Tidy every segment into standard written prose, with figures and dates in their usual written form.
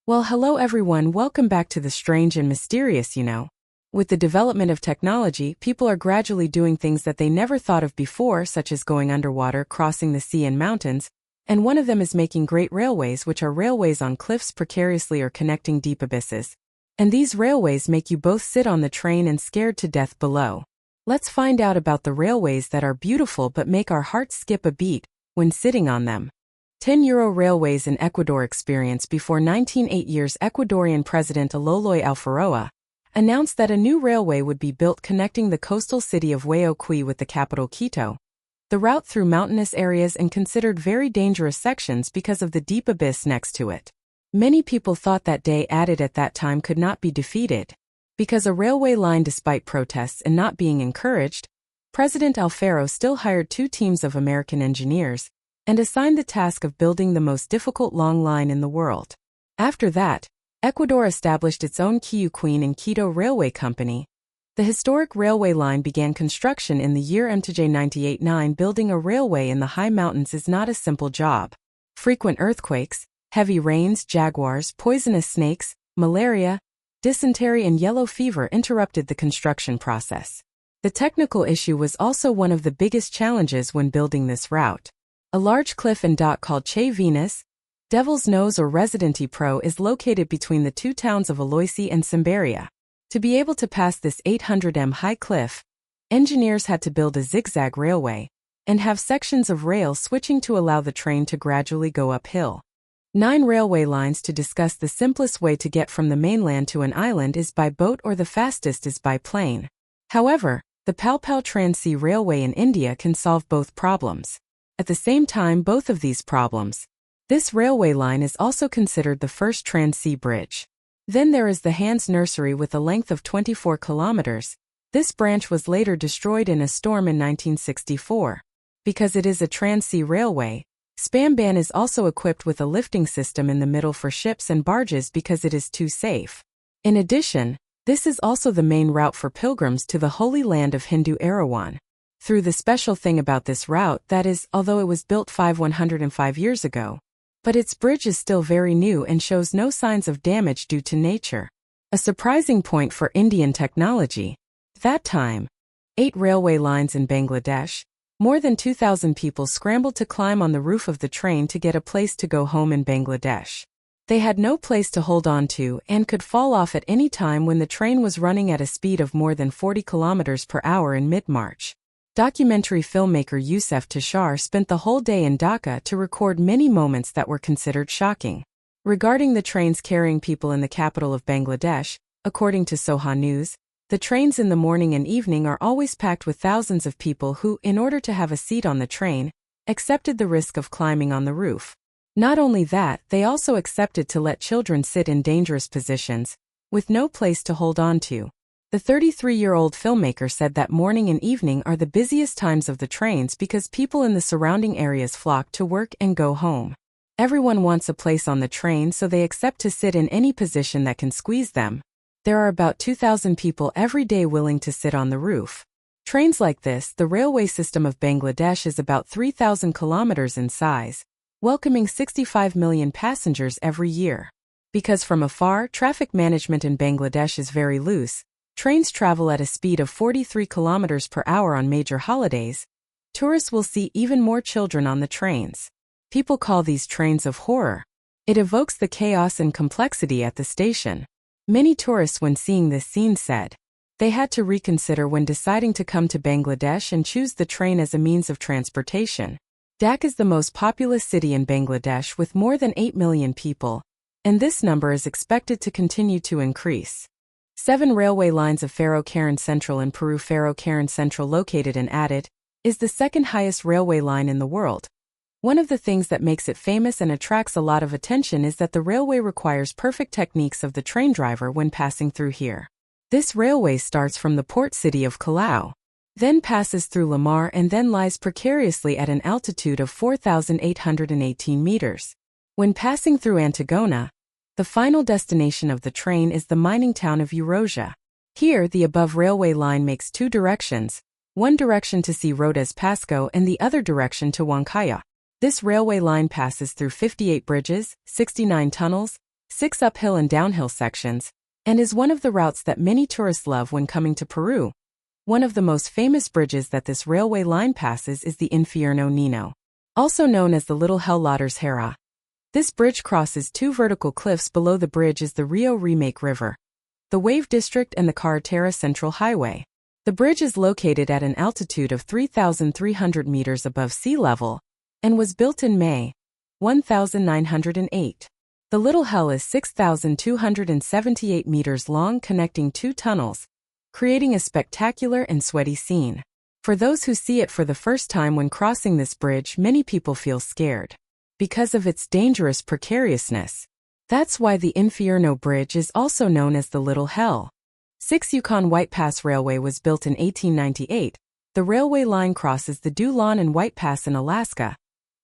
Well, hello everyone, welcome back to the strange and mysterious. With the development of technology, people are gradually doing things that they never thought of before, such as going underwater, crossing the sea and mountains, and one of them is making great railways, which are railways on cliffs precariously or connecting deep abysses. And these railways make you both sit on the train and scared to death below. Let's find out about the railways that are beautiful but make our hearts skip a beat when sitting on them. 10 Euro railways in Ecuador experience. Before 1908 years, Ecuadorian President Eloy Alfaro announced that a new railway would be built connecting the coastal city of Guayaquil with the capital Quito. The route through mountainous areas and considered very dangerous sections because of the deep abyss next to it. Many people thought that day added at that time could not be defeated. Because a railway line, despite protests and not being encouraged, President Alfaro still hired two teams of American engineers and assigned the task of building the most difficult long line in the world. After that, Ecuador established its own Quito and Quito Railway Company. The historic railway line began construction in the year MTJ 98-9. Building a railway in the high mountains is not a simple job. Frequent earthquakes, heavy rains, jaguars, poisonous snakes, malaria, dysentery and yellow fever interrupted the construction process. The technical issue was also one of the biggest challenges when building this route. A large cliff and dock called Che Venus, Devil's Nose or Residente Pro is located between the two towns of Aloysi and Simbaria. To be able to pass this 800 m high cliff, engineers had to build a zigzag railway and have sections of rail switching to allow the train to gradually go uphill. 9 railway lines. To discuss the simplest way to get from the mainland to an island is by boat or the fastest is by plane. However, the Palpal Trans-Sea Railway in India can solve both problems. At the same time, both of these problems. This railway line is also considered the first trans-sea bridge. Then there is the Hans Nursery with a length of 24 kilometers. This branch was later destroyed in a storm in 1964. Because it is a trans-sea railway, Spamban is also equipped with a lifting system in the middle for ships and barges because it is too safe. In addition, this is also the main route for pilgrims to the Holy Land of Hindu Erawan. Through the special thing about this route, that is, although it was built 105 years ago, but its bridge is still very new and shows no signs of damage due to nature. A surprising point for Indian technology. That time, 8 railway lines in Bangladesh. More than 2,000 people scrambled to climb on the roof of the train to get a place to go home in Bangladesh. They had no place to hold on to and could fall off at any time when the train was running at a speed of more than 40 kilometers per hour in mid-March. Documentary filmmaker Youssef Tashar spent the whole day in Dhaka to record many moments that were considered shocking. Regarding the trains carrying people in the capital of Bangladesh, according to Soha News, the trains in the morning and evening are always packed with thousands of people who, in order to have a seat on the train, accepted the risk of climbing on the roof. Not only that, they also accepted to let children sit in dangerous positions, with no place to hold on to. The 33-year-old filmmaker said that morning and evening are the busiest times of the trains because people in the surrounding areas flock to work and go home. Everyone wants a place on the train, so they accept to sit in any position that can squeeze them. There are about 2,000 people every day willing to sit on the roof. Trains like this, the railway system of Bangladesh is about 3,000 kilometers in size, welcoming 65 million passengers every year. Because from afar, traffic management in Bangladesh is very loose. Trains travel at a speed of 43 kilometers per hour on major holidays. Tourists will see even more children on the trains. People call these trains of horror. It evokes the chaos and complexity at the station. Many tourists, when seeing this scene, said they had to reconsider when deciding to come to Bangladesh and choose the train as a means of transportation. Dhaka is the most populous city in Bangladesh with more than 8 million people, and this number is expected to continue to increase. 7 railway lines of Ferrocarril Central in Peru. Ferrocarril Central, located in Madrid, is the second highest railway line in the world. One of the things that makes it famous and attracts a lot of attention is that the railway requires perfect techniques of the train driver when passing through here. This railway starts from the port city of Callao, then passes through Lamar and then lies precariously at an altitude of 4,818 meters. When passing through Antigona, the final destination of the train is the mining town of Eurasia. Here, the above railway line makes 2 directions, one direction to see Rodez Pasco and the other direction to Huancaya. This railway line passes through 58 bridges, 69 tunnels, 6 uphill and downhill sections, and is one of the routes that many tourists love when coming to Peru. One of the most famous bridges that this railway line passes is the Infierno Nino, also known as the Little Hell Lauders Hera. This bridge crosses two vertical cliffs. Below the bridge is the Rio Remake River, the Wave District, and the Carretera Central Highway. The bridge is located at an altitude of 3,300 meters above sea level and was built in May 1908. The Little Hell is 6,278 meters long, connecting two tunnels, creating a spectacular and sweaty scene. For those who see it for the first time when crossing this bridge, many people feel scared because of its dangerous precariousness. That's why the Infierno Bridge is also known as the Little Hell. 6 Yukon White Pass Railway was built in 1898. The railway line crosses the Dulon and White Pass in Alaska.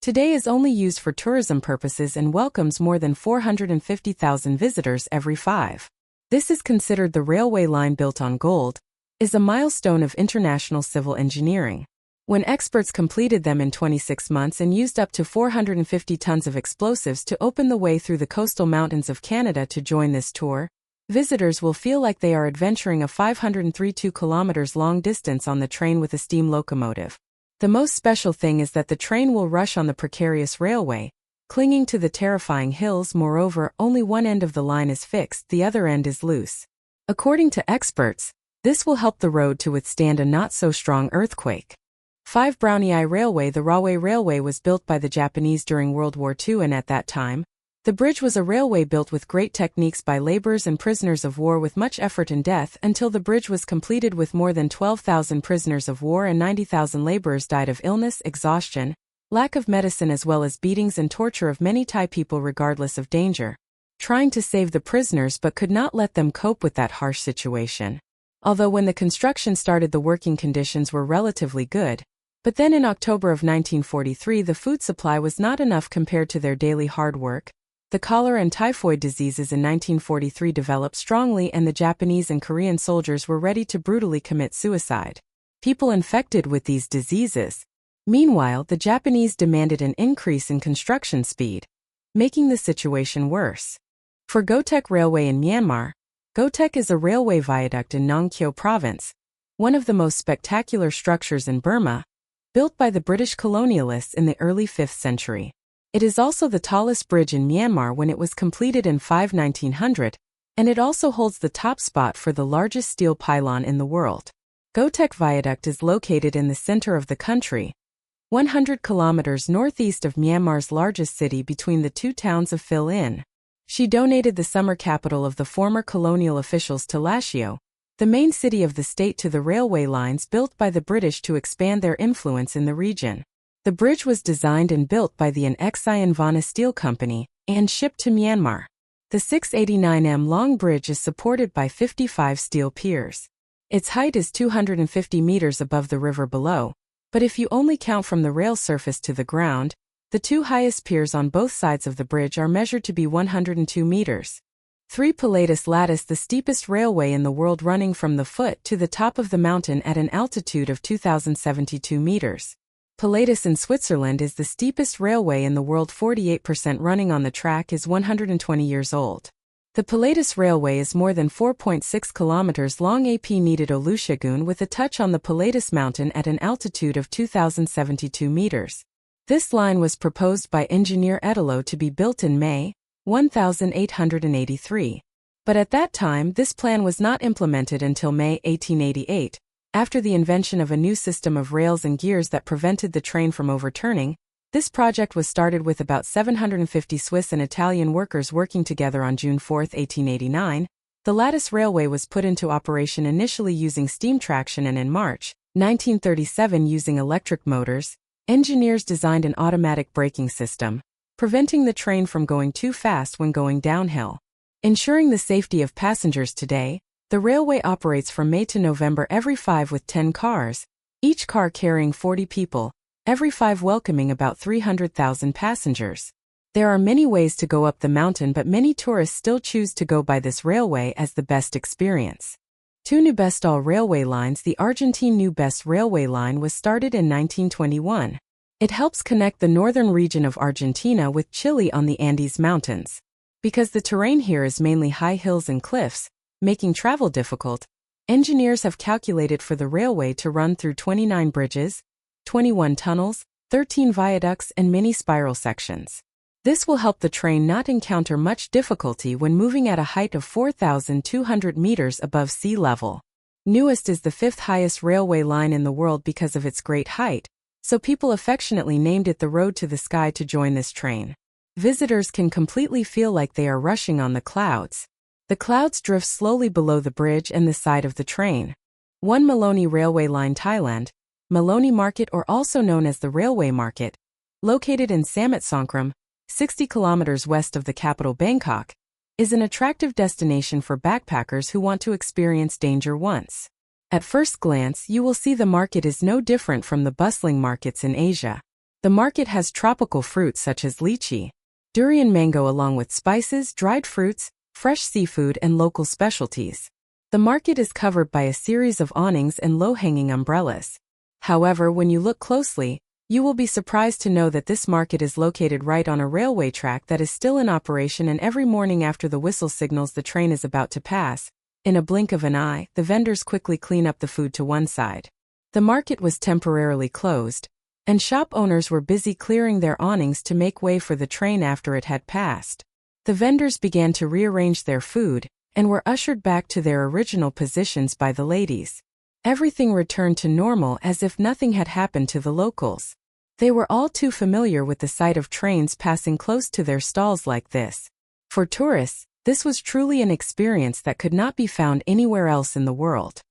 Today is only used for tourism purposes and welcomes more than 450,000 visitors every 5. This is considered the railway line built on gold, is a milestone of international civil engineering. When experts completed them in 26 months and used up to 450 tons of explosives to open the way through the coastal mountains of Canada to join this tour, visitors will feel like they are adventuring a 532 kilometers long distance on the train with a steam locomotive. The most special thing is that the train will rush on the precarious railway, clinging to the terrifying hills. Moreover, only one end of the line is fixed, the other end is loose. According to experts, this will help the road to withstand a not-so-strong earthquake. 5 Brownie Eye Railway. The Rahway Railway was built by the Japanese during World War II, and at that time, the bridge was a railway built with great techniques by laborers and prisoners of war with much effort and death until the bridge was completed. With more than 12,000 prisoners of war and 90,000 laborers died of illness, exhaustion, lack of medicine, as well as beatings and torture of many Thai people regardless of danger, trying to save the prisoners but could not let them cope with that harsh situation. Although when the construction started the working conditions were relatively good, but then in October of 1943 the food supply was not enough compared to their daily hard work. The cholera and typhoid diseases in 1943 developed strongly, and the Japanese and Korean soldiers were ready to brutally commit suicide. People infected with these diseases. Meanwhile, the Japanese demanded an increase in construction speed, making the situation worse. For Gotek Railway in Myanmar, Gotek is a railway viaduct in Nong Kyo Province, one of the most spectacular structures in Burma, built by the British colonialists in the early 5th century. It is also the tallest bridge in Myanmar when it was completed in 1900, and it also holds the top spot for the largest steel pylon in the world. Gotek Viaduct is located in the center of the country, 100 kilometers northeast of Myanmar's largest city between the two towns of Phil In. She donated the summer capital of the former colonial officials to Lashio, the main city of the state, to the railway lines built by the British to expand their influence in the region. The bridge was designed and built by the An Vana Steel Company and shipped to Myanmar. The 689m long bridge is supported by 55 steel piers. Its height is 250 meters above the river below, but if you only count from the rail surface to the ground, the two highest piers on both sides of the bridge are measured to be 102 meters. 3 Pilatus Lattice, the steepest railway in the world, running from the foot to the top of the mountain at an altitude of 2,072 meters. Pilatus in Switzerland is the steepest railway in the world. 48% running on the track, is 120 years old. The Pilatus Railway is more than 4.6 kilometers long. AP needed Olusegun with a touch on the Pilatus Mountain at an altitude of 2,072 meters. This line was proposed by engineer Edelo to be built in May 1883. But at that time this plan was not implemented until May 1888. After the invention of a new system of rails and gears that prevented the train from overturning, this project was started with about 750 Swiss and Italian workers working together. On June 4, 1889, the Lattice Railway was put into operation, initially using steam traction, and in March 1937 using electric motors. Engineers designed an automatic braking system, preventing the train from going too fast when going downhill. Ensuring the safety of passengers today, the railway operates from May to November every 5 with 10 cars, each car carrying 40 people, every 5 welcoming about 300,000 passengers. There are many ways to go up the mountain, but many tourists still choose to go by this railway as the best experience. 2 Nubestal Railway Lines. The Argentine Nubest Railway Line was started in 1921. It helps connect the northern region of Argentina with Chile on the Andes Mountains. Because the terrain here is mainly high hills and cliffs, making travel difficult, engineers have calculated for the railway to run through 29 bridges, 21 tunnels, 13 viaducts, and many spiral sections. This will help the train not encounter much difficulty when moving at a height of 4,200 meters above sea level. Newest is the fifth highest railway line in the world because of its great height, so people affectionately named it the Road to the Sky to join this train. Visitors can completely feel like they are rushing on the clouds. The clouds drift slowly below the bridge and the side of the train. 1 Maloni Railway Line, Thailand, Maloni Market, or also known as the Railway Market, located in Samut Songkhram, 60 kilometers west of the capital Bangkok, is an attractive destination for backpackers who want to experience danger once. At first glance, you will see the market is no different from the bustling markets in Asia. The market has tropical fruits such as lychee, durian, mango, along with spices, dried fruits, fresh seafood, and local specialties. The market is covered by a series of awnings and low-hanging umbrellas. However, when you look closely, you will be surprised to know that this market is located right on a railway track that is still in operation, and every morning after the whistle signals the train is about to pass, in a blink of an eye, the vendors quickly clean up the food to one side. The market was temporarily closed, and shop owners were busy clearing their awnings to make way for the train after it had passed. The vendors began to rearrange their food, and were ushered back to their original positions by the ladies. Everything returned to normal as if nothing had happened to the locals. They were all too familiar with the sight of trains passing close to their stalls like this. For tourists, this was truly an experience that could not be found anywhere else in the world.